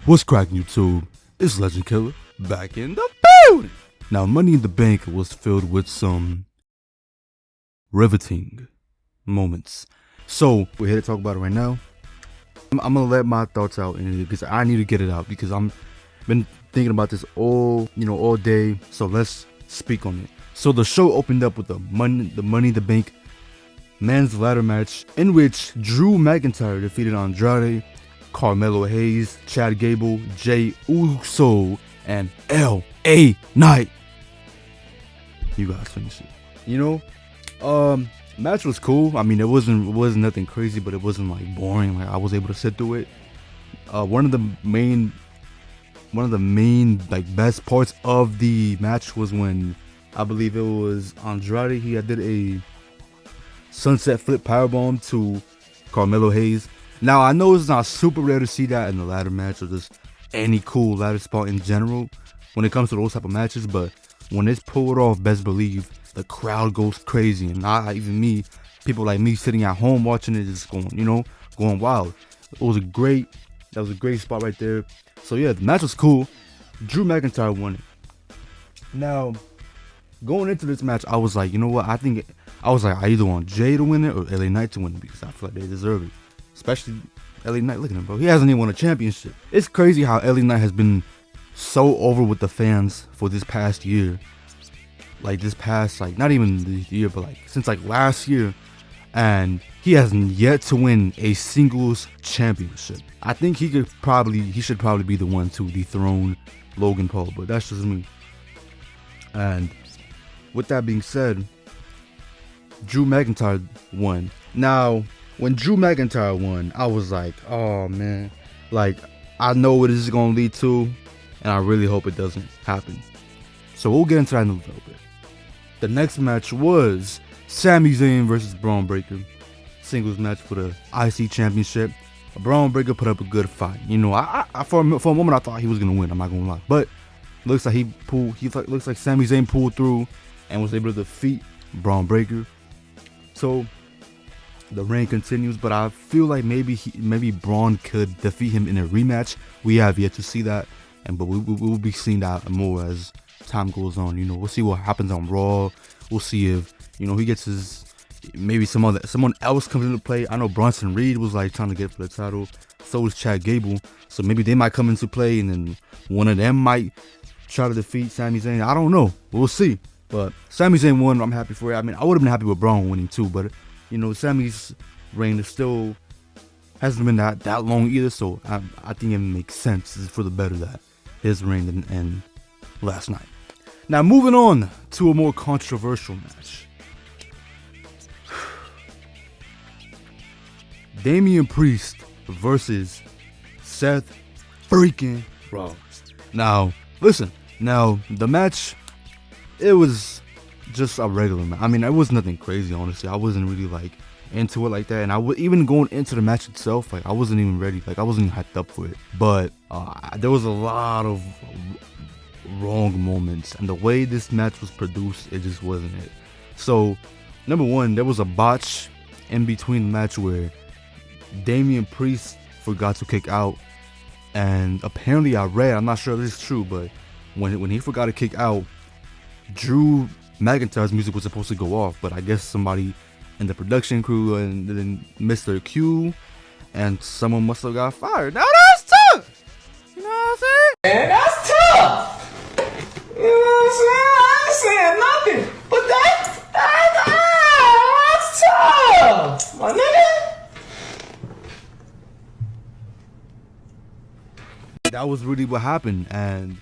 What's cracking, YouTube? It's LEGENDKlLLA back in the building. Now, Money in the Bank was filled with some riveting moments. So we're here to talk about it right now. I'm gonna let my thoughts out because I need to get it out because I'm been thinking about this all day. So let's speak on it. So the show opened up with the Money in the Bank men's ladder match in which Drew McIntyre defeated Andrade, Carmelo Hayes, Chad Gable, Jey Uso, and LA Knight. You guys finish it. Match was cool. I mean, it wasn't nothing crazy, but it wasn't like boring. Like I was able to sit through it. One of the main like best parts of the match was when I believe it was Andrade. He did a sunset flip powerbomb to Carmelo Hayes. Now I know it's not super rare to see that in the ladder match or just any cool ladder spot in general when it comes to those type of matches, but when it's pulled off, best believe the crowd goes crazy, and not even me, people like me sitting at home watching it just going wild. That was a great spot right there. So yeah, the match was cool. Drew McIntyre won it. Now, going into this match, I was like, you know what? I either want Jey to win it or LA Knight to win it because I feel like they deserve it. Especially LA Knight. Look at him, bro. He hasn't even won a championship. It's crazy how LA Knight has been so over with the fans for this past year. Like this past, like not even the year, but like since like last year. And he hasn't yet to win a singles championship. I think he should probably be the one to dethrone Logan Paul, but that's just me. And with that being said, Drew McIntyre won. Now, when Drew McIntyre won, I was like, oh man, like I know what this is gonna lead to, and I really hope it doesn't happen. So we'll get into that in a little bit. The next match was Sami Zayn versus Bron Breakker, singles match for the IC Championship. Bron Breakker put up a good fight. For a moment I thought he was gonna win. I'm not gonna lie, but looks like looks like Sami Zayn pulled through and was able to defeat Bron Breakker. So the reign continues, but I feel like maybe Bron could defeat him in a rematch. We have yet to see that, but we will be seeing that more as time goes on. We'll see what happens on Raw. We'll see if he gets maybe someone else comes into play. I know Bronson Reed was like trying to get for the title. So is Chad Gable. So maybe they might come into play, and then one of them might try to defeat Sami Zayn. I don't know. We'll see. But Sami Zayn won. I'm happy for it. I mean, I would have been happy with Bron winning too, but Sami's reign hasn't been that long either. So I think it makes sense. It's for the better that his reign didn't end last night. Now moving on to a more controversial match. Damian Priest versus Seth freaking Rollins. Now, listen. Now, the match, it was just a regular match. I mean, it was nothing crazy, honestly. I wasn't really, like, into it like that. And even going into the match itself, like, I wasn't even ready. Like, I wasn't even hyped up for it. But there was a lot of wrong moments. And the way this match was produced, it just wasn't it. So, number one, there was a botch in between the match where Damian Priest forgot to kick out, and apparently I'm not sure if this is true, but when he forgot to kick out, Drew McIntyre's music was supposed to go off, but I guess somebody in the production crew and then missed their cue, and someone must have got fired. Now that's tough. You know what I'm saying? Man, that's tough. You know what I'm saying? I ain't saying nothing, but that's tough, my nigga. That was really what happened, and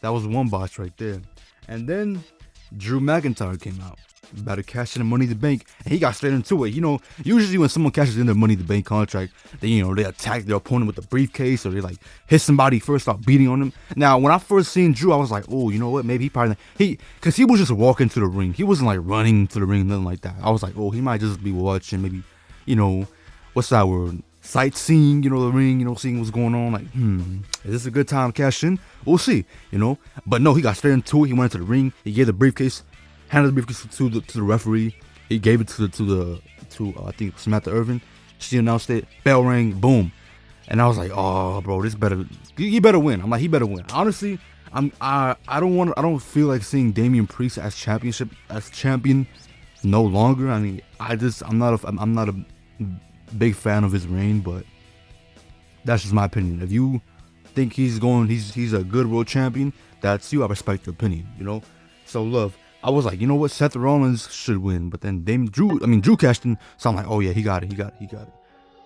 that was one botch right there. And then Drew McIntyre came out, about to cash in the Money in the Bank, and he got straight into it. Usually when someone cashes in their Money in the Bank contract, they attack their opponent with a briefcase, or they like hit somebody first, start beating on them. Now, when I first seen Drew, I was like, oh, you know what? Maybe because he was just walking to the ring. He wasn't like running to the ring, nothing like that. I was like, oh, he might just be watching, maybe, what's that word? Sightseeing, the ring, seeing what's going on. Like, is this a good time to cash in? We'll see, But no, he got straight into it. He went into the ring. He gave the briefcase, handed the briefcase to the referee. He gave it to I think Samantha Irvin. She announced it. Bell rang. Boom. And I was like, oh, bro, this better, he better win. I'm like, he better win. Honestly, I don't feel like seeing Damian Priest as champion no longer. I mean, I'm not a big fan of his reign, but that's just my opinion. If you think he's a good world champion, that's you. I respect your opinion, you know. So love, I was like, you know what, Seth Rollins should win, but then Drew cashed in, so I'm like, oh yeah, he got it.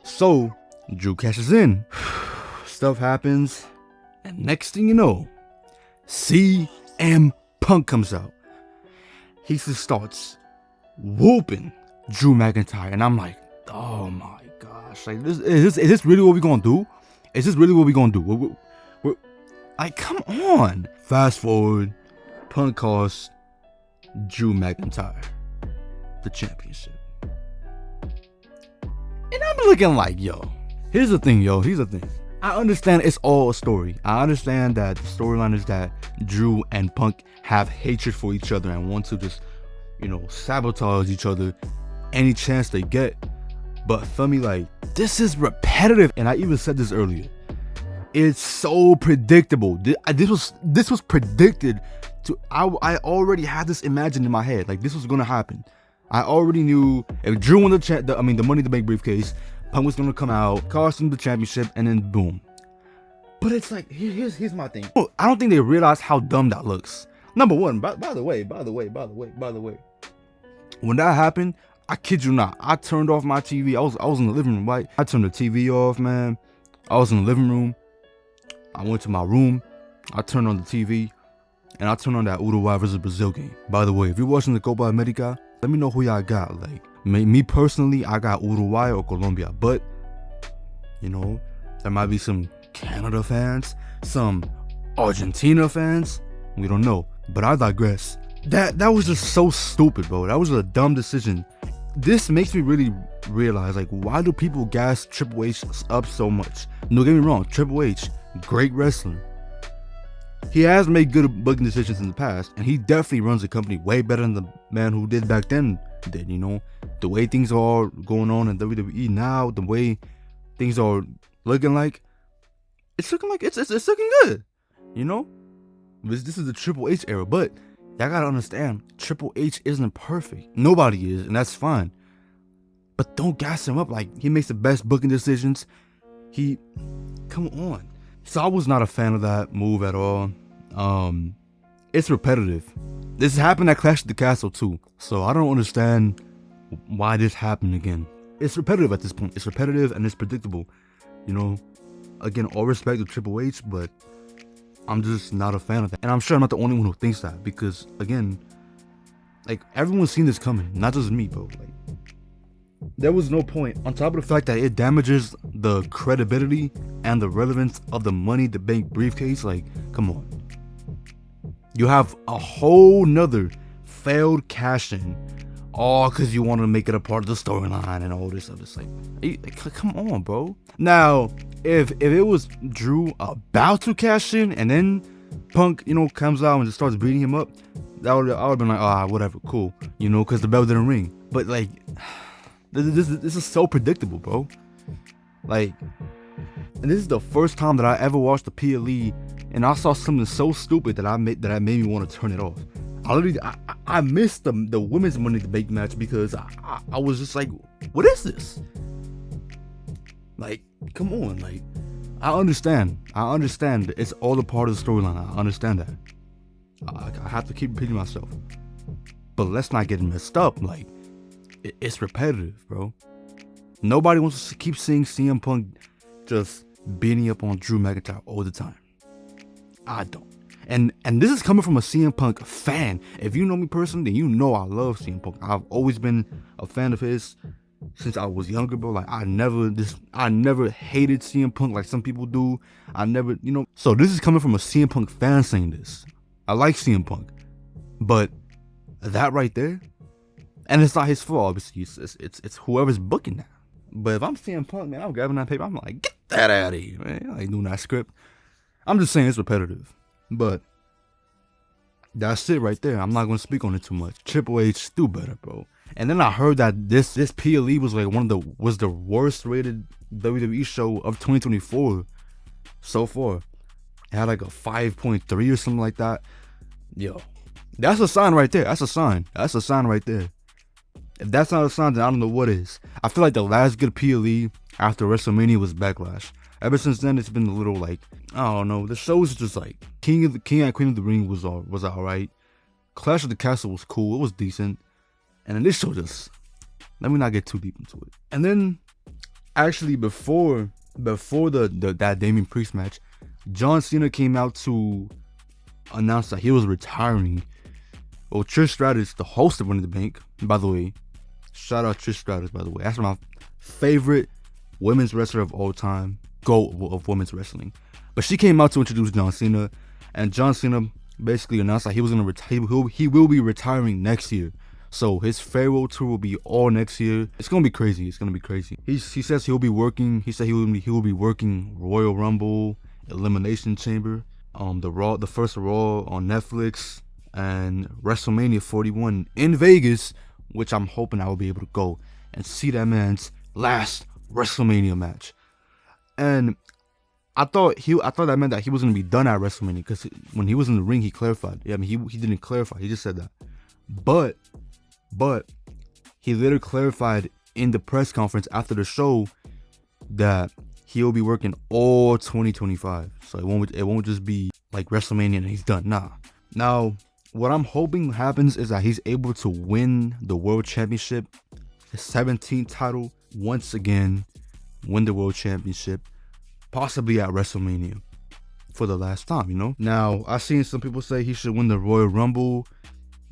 So Drew cashes in, stuff happens, and next thing you know, CM Punk comes out. He just starts whooping Drew McIntyre, and I'm like, oh my gosh, like is this really what we gonna do? Is this really what we gonna do? We're like, come on. Fast forward, Punk costs Drew McIntyre the championship, and I'm looking like, yo, here's the thing. I understand it's all a story. I understand that the storyline is that Drew and Punk have hatred for each other and want to just, you know, sabotage each other any chance they get. But for me, like, this is repetitive, and I even said this earlier. It's so predictable. This was predicted to. I already had this imagined in my head. Like, this was gonna happen. I already knew if Drew won the Money in the Bank briefcase, Punk was gonna come out, cost him the championship, and then boom. But it's like, here's my thing. I don't think they realize how dumb that looks. Number one, by the way, when that happened, I kid you not, I turned off my TV. I was in the living room, right? I turned the TV off, man. I was in the living room. I went to my room. I turned on the TV, and I turned on that Uruguay versus Brazil game. By the way, if you're watching the Copa America, let me know who y'all got. Like, me personally, I got Uruguay or Colombia, but you know, there might be some Canada fans, some Argentina fans. We don't know, but I digress. That was just so stupid, bro. That was a dumb decision. This makes me really realize, like, why do people gas Triple H up so much? No, get me wrong, Triple H, great wrestler. He has made good booking decisions in the past, and he definitely runs the company way better than the man who did back then did, you know? The way things are going on in WWE now, the way things are looking like, it's looking good, you know? This is the Triple H era, but y'all gotta understand, Triple H isn't perfect. Nobody is, and that's fine. But don't gas him up. Like, he makes the best booking decisions. Come on. So I was not a fan of that move at all. It's repetitive. This happened at Clash of the Castle too. So I don't understand why this happened again. It's repetitive at this point. It's repetitive and it's predictable. You know, again, all respect to Triple H, but I'm just not a fan of that. And I'm sure I'm not the only one who thinks that, because again, like, everyone's seen this coming, not just me, bro. Like, there was no point, on top of the fact that it damages the credibility and the relevance of the Money in the Bank briefcase. Like, come on. You have a whole nother failed cash in, all because you want to make it a part of the storyline and all this other stuff. Like, come on, bro. Now, if it was Drew about to cash in and then Punk, you know, comes out and just starts beating him up, I would have been like, whatever, cool, you know, because the bell didn't ring. But like, this is so predictable, bro. Like, and this is the first time that I ever watched the PLE, and I saw something so stupid that made me want to turn it off. I missed the women's Money in the Bank match because I was just like, what is this? Like, come on, like, I understand it's all a part of the storyline. I understand that. I have to keep repeating myself, but let's not get messed up. Like, it's repetitive, bro. Nobody wants to keep seeing CM Punk just beating up on Drew McIntyre all the time. I don't. And this is coming from a CM Punk fan. If you know me personally, then you know I love CM Punk. I've always been a fan of his since I was younger, bro. Like, I never hated CM Punk like some people do. I never, you know. So this is coming from a CM Punk fan saying this. I like CM Punk, but that right there, and it's not his fault, obviously. It's whoever's booking that. But if I'm CM Punk, man, I'm grabbing that paper. I'm like, get that out of here, man. I ain't doing that script. I'm just saying it's repetitive. But that's it right there. I'm not gonna speak on it too much. Triple H, do better, bro. And then I heard that this PLE was like was the worst rated WWE show of 2024 so far. It had like a 5.3 or something like that. Yo, that's a sign right there. That's a sign. That's a sign right there. If that's not a sign, then I don't know what is. I feel like the last good PLE after WrestleMania was Backlash. Ever since then, it's been a little like, I don't know. The show was just like King and Queen of the Ring was alright. Clash of the Castle was cool. It was decent. And then this show just, let me not get too deep into it. And then actually before that Damian Priest match, John Cena came out to announce that he was retiring. Well, Trish Stratus, the host of Money in the Bank, by the way, shout out Trish Stratus, by the way. That's my favorite women's wrestler of all time, GOAT of women's wrestling. But she came out to introduce John Cena, and John Cena basically announced that he was gonna he will be retiring next year. So his farewell tour will be all next year. It's gonna be crazy. It's gonna be crazy. He says he'll be working. He said he will be working Royal Rumble, Elimination Chamber, the first Raw on Netflix, and WrestleMania 41 in Vegas, which I'm hoping I will be able to go and see that man's last WrestleMania match. And I thought that meant that he was gonna be done at WrestleMania, because when he was in the ring, he clarified. Yeah, I mean, he didn't clarify. He just said that. But he later clarified in the press conference after the show that he'll be working all 2025. So it won't just be like WrestleMania and he's done. Nah. Now, what I'm hoping happens is that he's able to win the World Championship, the 17th title, once again, win the World Championship, possibly at WrestleMania for the last time, you know? Now, I've seen some people say he should win the Royal Rumble,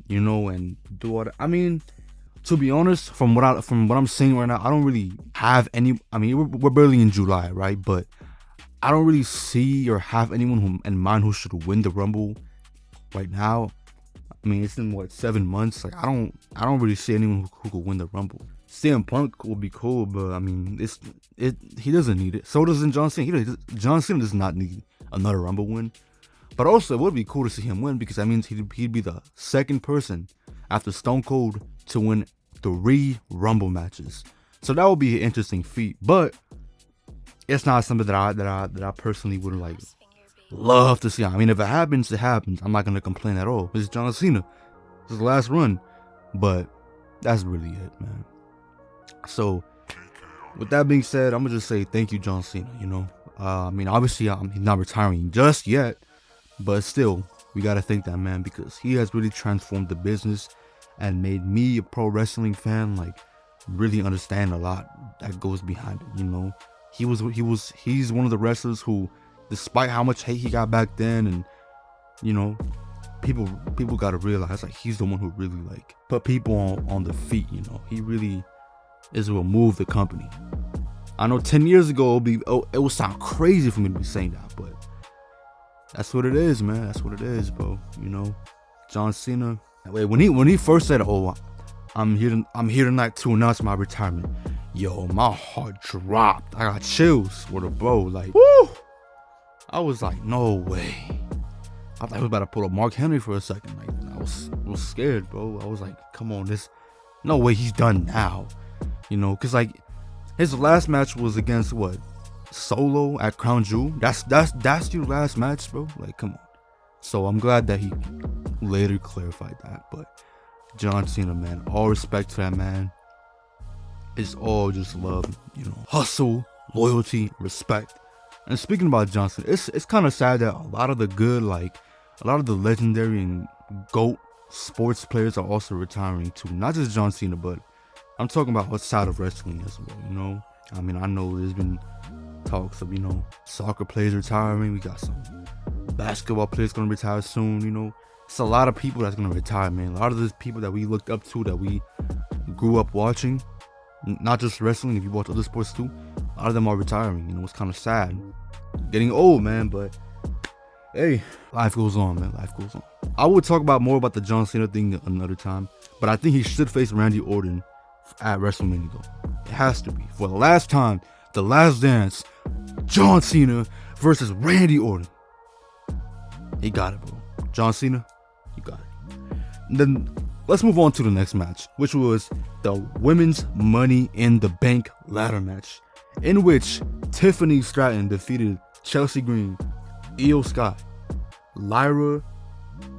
you know, and do all that. I mean, to be honest, from what I'm seeing right now, I don't really have any. I mean, we're barely in July, right? But I don't really see or have anyone in mind who should win the Rumble right now. I mean, it's in 7 months. Like I don't really see anyone who could win the Rumble. CM Punk will be cool, but I mean, he doesn't need it. So doesn't John Cena. John Cena does not need another Rumble win. But also, it would be cool to see him win, because that means he'd be the second person after Stone Cold to win 3 Rumble matches. So that would be an interesting feat. But it's not something that I personally would like love to see. I mean, if it happens, it happens. I'm not gonna complain at all. It's John Cena. It's his last run. But that's really it, man. So with that being said, I'm gonna just say thank you, John Cena. You know, I mean, obviously he's not retiring just yet. But still, we gotta thank that man, because he has really transformed the business and made me, a pro wrestling fan, like really understand a lot that goes behind it. You know, he's one of the wrestlers who, despite how much hate he got back then, and you know, people gotta realize like he's the one who really like put people on the feet. You know, he really is what moved the company. I know 10 years ago it would sound crazy for me to be saying that, but that's what it is, man. That's what it is, bro. You know, John Cena. Wait, when he first said, "Oh, I'm here tonight to announce my retirement," yo, my heart dropped. I got chills with a bro. Like, woo! I was like, no way. I thought I was about to pull up Mark Henry for a second. Like, I was scared, bro. I was like, come on, no way he's done now. You know, cause like his last match was against what? Solo at Crown Jewel. That's your last match, bro. Like, come on. So I'm glad that he later clarified that. But John Cena, man, all respect to that man. It's all just love, you know, hustle, loyalty, respect. And speaking about John Cena, it's kind of sad that a lot of the legendary and GOAT sports players are also retiring too. Not just John Cena, but I'm talking about outside of wrestling as well, you know. I mean, I know there's been talks of, you know, soccer players retiring. We got some basketball players gonna retire soon, you know. It's a lot of people that's gonna retire, man. A lot of those people that we looked up to, that we grew up watching, not just wrestling, if you watch other sports too, a lot of them are retiring. You know, it's kind of sad. Getting old, man, but hey, life goes on, man. Life goes on. I would talk more about the John Cena thing another time, but I think he should face Randy Orton at WrestleMania though. It has to be. For the last time, the last dance, John Cena versus Randy Orton. He got it, bro. John Cena, you got it. And then let's move on to the next match, which was the Women's Money in the Bank ladder match, in which Tiffany Stratton defeated Chelsea Green, Io Sky, Lyra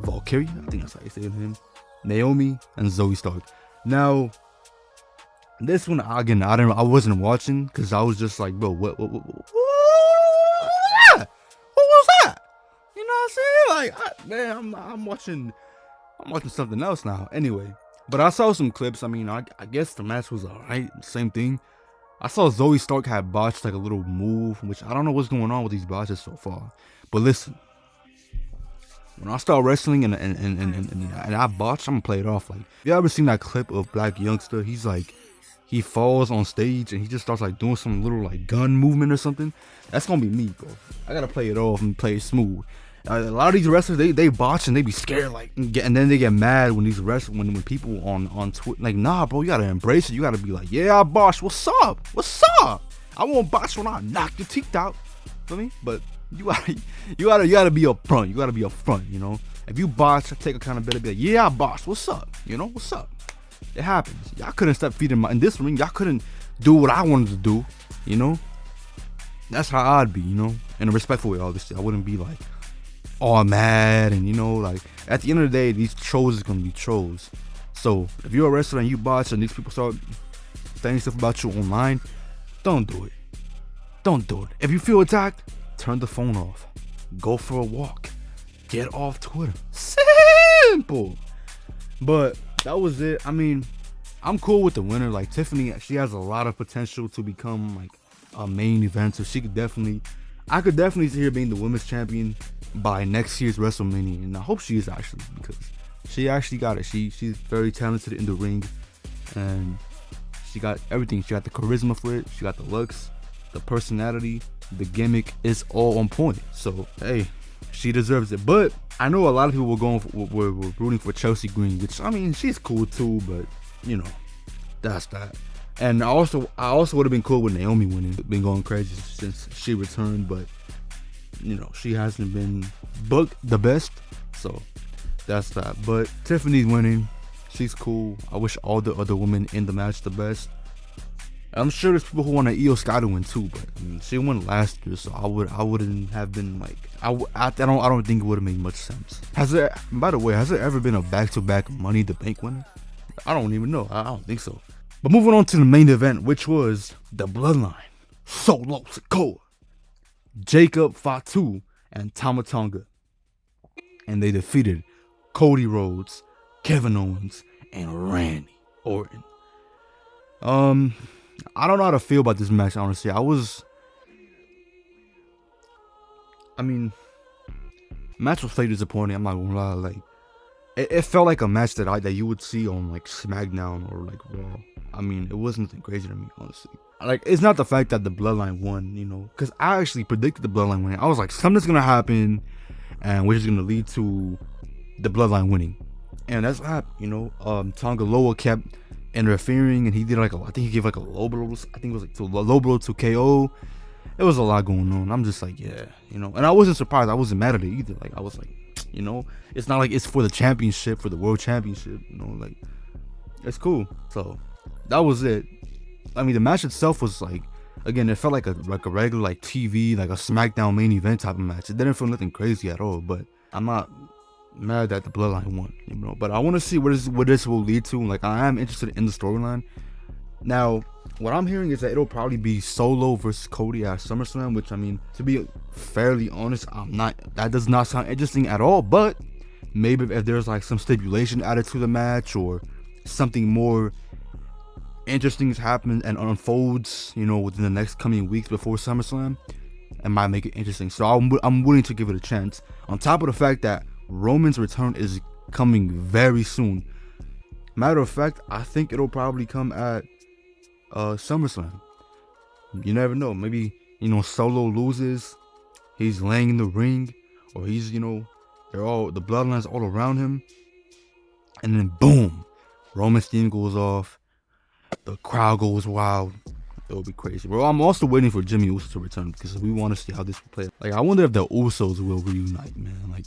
Valkyria, I think that's how you say her name, Naomi, and Zoe Stark. Now, this one again, I wasn't watching because I was just like, bro, what was that? What was that? You know what I'm saying? Like, I'm watching something else now. Anyway, but I saw some clips. I mean, I guess the match was alright. Same thing. I saw Zoe Stark had botched like a little move, which I don't know what's going on with these botches so far. But listen, when I start wrestling and I botch, I'm gonna play it off. Like, you ever seen that clip of Black Youngster? He's like, he falls on stage and he just starts like doing some little like gun movement or something. That's gonna be me, bro. I gotta play it off and play it smooth. A lot of these wrestlers, they botch and they be scared, like, and then they get mad when these wrestlers, when people on Twitter, like, nah, bro, you gotta embrace it. You gotta be like, yeah, I botched. What's up? What's up? I won't botch when I knock your teeth out. Feel me? But you gotta be up front. You gotta be up front. You know, if you botch, take accountability. Be like, yeah, I botched. What's up? You know, what's up? It happens. Y'all couldn't step feet in this ring. Y'all couldn't do what I wanted to do. You know, that's how I'd be. You know, in a respectful way, obviously. I wouldn't be like all mad, and you know, like, at the end of the day, these trolls is gonna be trolls. So if you're a wrestler and you botch and these people start saying stuff about you online, don't do it. Don't do it. If you feel attacked, turn the phone off. Go for a walk. Get off Twitter. Simple. But that was it. I mean, I'm cool with the winner. Like, Tiffany, she has a lot of potential to become like a main event, so I could definitely see her being the women's champion by next year's WrestleMania, and I hope she is, actually, because she actually got it. She's very talented in the ring, and she got everything. She got the charisma for it. She got the looks, the personality, the gimmick is all on point. So hey, she deserves it. But I know a lot of people were rooting for Chelsea Green, which, I mean, she's cool too, but you know, that's that. And I also would have been cool with Naomi winning. Been going crazy since she returned, but you know, she hasn't been booked the best, so that's that. But Tiffany's winning. She's cool. I wish all the other women in the match the best. I'm sure there's people who want Io Sky to win too, but I mean, she won last year, so I wouldn't have been like, I don't think it would have made much sense. By the way, has there ever been a back-to-back Money in the Bank winner? I don't even know. I don't think so. But moving on to the main event, which was the Bloodline, Solo Sikoa, Jacob Fatu, and Tama Tonga, and they defeated Cody Rhodes, Kevin Owens, and Randy Orton. I don't know how to feel about this match, honestly. Match was pretty disappointing. I'm not gonna lie. Like, it felt like a match that you would see on like SmackDown or like Raw. I mean, it wasn't nothing crazy to me, honestly. Like, it's not the fact that the Bloodline won, you know, because I actually predicted the Bloodline winning. I was like, something's gonna happen, and which is gonna lead to the Bloodline winning, and that's what happened. You know, Tonga Loa kept interfering, and he did like I think he gave like a low blow. I think it was like a low blow to KO. It was a lot going on. I'm just like, yeah, you know, and I wasn't surprised. I wasn't mad at it either. Like, I was like, you know, it's not like it's for the championship, for the world championship. You know, like, it's cool. So that was it. I mean, the match itself was like, again, it felt like a regular like TV, like a SmackDown main event type of match. It didn't feel nothing crazy at all. But I'm not mad that the Bloodline won, you know. But I want to see what this will lead to. Like, I am interested in the storyline. Now, what I'm hearing is that it'll probably be Solo versus Cody at SummerSlam, which, I mean, to be fairly honest, that does not sound interesting at all. But maybe if there's like some stipulation added to the match, or something more interesting happens and unfolds, you know, within the next coming weeks before SummerSlam, it might make it interesting. So I'm willing to give it a chance. On top of the fact that Roman's return is coming very soon. Matter of fact, I think it'll probably come at SummerSlam. You never know. Maybe, you know, Solo loses, he's laying in the ring, or he's, you know, the Bloodline's all around him, and then boom, Roman's theme goes off, the crowd goes wild. It'll be crazy. Well, I'm also waiting for Jimmy Uso to return, because we want to see how this will play. Like, I wonder if the Usos will reunite, man. Like,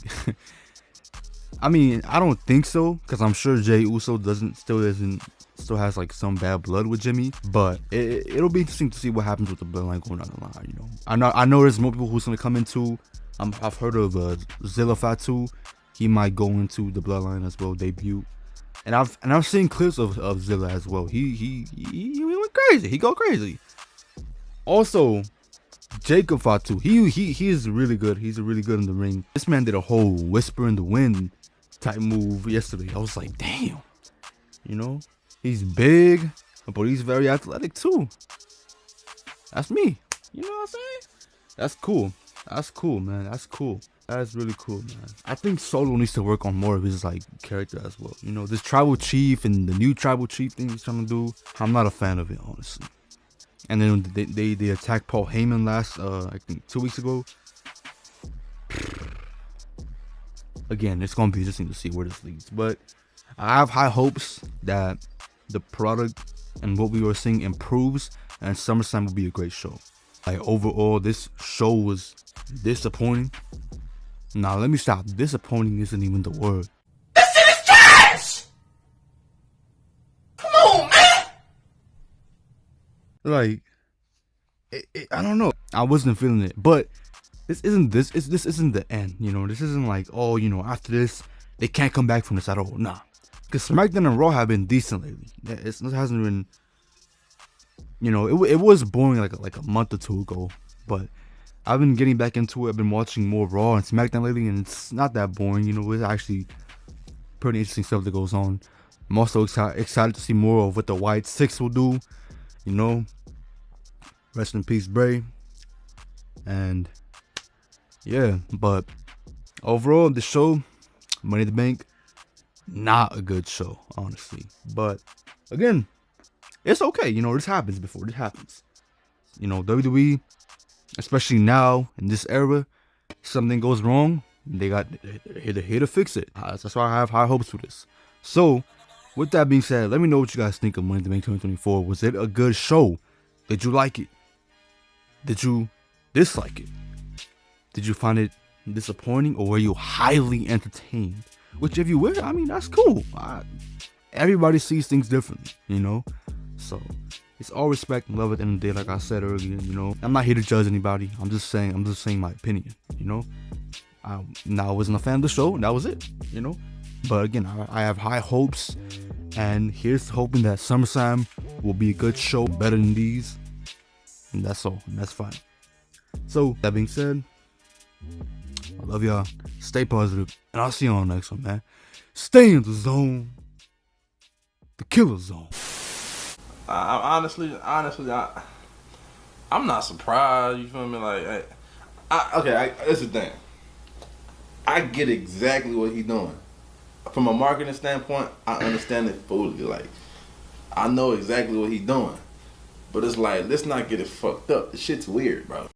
I mean, I don't think so, because I'm sure Jey Uso still has like some bad blood with Jimmy. But it'll be interesting to see what happens with the bloodline going down the line. You know, I know there's more people who's gonna come into. I've heard of Zilla Fatu. He might go into the bloodline as well, debut. And I've seen clips of Zilla as well. He went crazy. He go crazy. Also, Jacob Fatu. He is really good. He's really good in the ring. This man did a whole whisper in the wind type move yesterday. I was like, damn. You know, he's big, but he's very athletic too. That's me. You know what I'm saying? That's cool. That's cool, man. That's cool. That's really cool, man. I think Solo needs to work on more of his like character as well. You know, this tribal chief and the new tribal chief thing he's trying to do. I'm not a fan of it, honestly. And then they attacked Paul Heyman last I think 2 weeks ago. Again, it's gonna be interesting to see where this leads. But I have high hopes that the product and what we were seeing improves, and SummerSlam will be a great show. Like overall, this show was disappointing. Now let me stop. Disappointing isn't even the word. This shit is trash! Come on, man! Like, I don't know. I wasn't feeling it, but this isn't the end. You know, this isn't like, oh, you know, after this they can't come back from this at all. Nah, because SmackDown and Raw have been decent lately. It hasn't been. You know, it was boring like a month or two ago, but I've been getting back into it. I've been watching more Raw and SmackDown lately, and it's not that boring. You know, it's actually pretty interesting stuff that goes on. I'm also excited to see more of what the White Six will do. You know, rest in peace, Bray. And yeah, but overall, the show, Money in the Bank, not a good show, honestly. But again, it's okay. You know, this happens before. This happens. You know, WWE, especially now in this era, something goes wrong, they're here to fix it. That's why I have high hopes for this. So, with that being said, let me know what you guys think of Money in the Bank 2024. Was it a good show? Did you like it? Did you dislike it? Did you find it disappointing, or were you highly entertained? Which, if you were, I mean, that's cool. Everybody sees things differently, you know? So, it's all respect and love at the end of the day, like I said earlier, you know? I'm not here to judge anybody. I'm just saying my opinion, you know? I wasn't a fan of the show, and that was it, you know? But again, I have high hopes, and here's hoping that SummerSlam will be a good show, better than these. And that's all, and that's fine. So, that being said, I love y'all. Stay positive, and I'll see you on the next one, man. Stay in the zone. The Killer Zone. Honestly, I'm not surprised. You feel me? Like, that's the thing. I get exactly what he's doing. From a marketing standpoint, I understand it fully. Like, I know exactly what he's doing. But it's like, let's not get it fucked up. The shit's weird, bro.